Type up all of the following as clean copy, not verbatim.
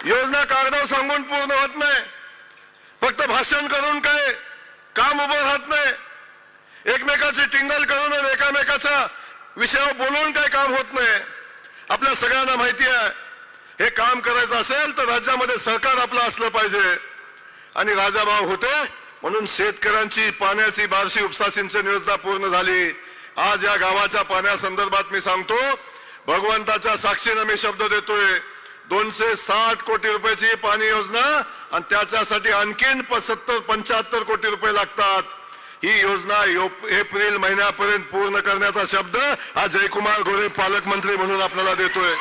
योजना कागदावर सांगून पूर्ण होत नाही, फक्त भाषण करून काय काम उभं राहत नाही, एकमेकाची टिंगल करून एकामेकाच्या विषयावर बोलून काय काम होत नाही। आपल्या सगळ्यांना माहिती आहे, हे काम करायचं असेल तर राज्यामध्ये सरकार आपलं असलं पाहिजे। आणि राजाभाऊ होते म्हणून शेतकऱ्यांची पाण्याची बार्शी उपसा सिंचन योजना पूर्ण झाली। आज या गावाच्या पाण्यासंदर्भात मी सांगतो, भगवंताच्या साक्षीने मी शब्द देतोय, 260 कोटी रुपयाची पाणी योजना आणि त्याच्यासाठी आणखीन 75 कोटी रुपये लागतात। ही योजना एप्रिल महिन्यापर्यंत पूर्ण करण्याचा शब्द आज जयकुमार गोरे पालकमंत्री म्हणून आपल्याला देतोय।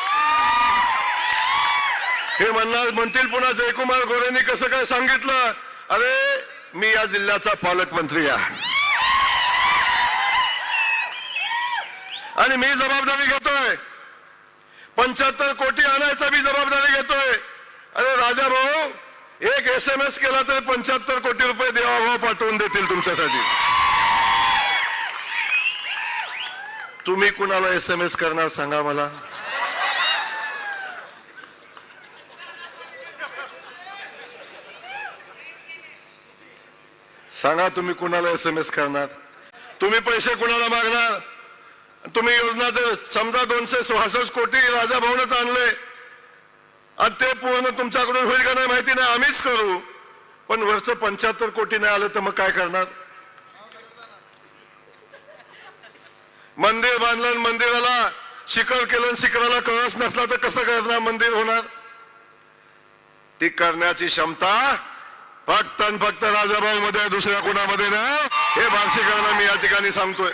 हे म्हणतील पुन्हा जयकुमार गोरेंनी कसं काय सांगितलं? अरे मी या जिल्ह्याचा पालकमंत्री आहे आणि मी जबाबदारी घेतोय, 75 कोटी आणायचा मी जबाबदारी घेतोय। अरे राजा भाऊ, एक SMS केला तर 75 कोटी रुपये देवाभाऊ पाठवून देतील तुमच्यासाठी। तुम्ही कुणाला SMS करणार सांगा मला? सांगा तुम्ही कुणाला SMS करणार? तुम्ही पैसे कुणाला मागणार? तुम्ही योजना जर समजा 266 कोटी राजाभाऊनच आणले आणि ते पूर्ण तुमच्याकडून होईल का नाही माहिती नाही, आम्हीच करू, पण वरचं 75 कोटी नाही आलं तर मग काय करणार? मंदिर बांधलं, मंदिराला शिखर केलं, शिखराला कळस नसला तर कसं करणार मंदिर होणार? ती करण्याची क्षमता फक्त आणि फक्त राजाभाऊ मध्ये, दुसऱ्या कोणामध्ये नाही, हे बार्शीकरांना मी या ठिकाणी सांगतोय।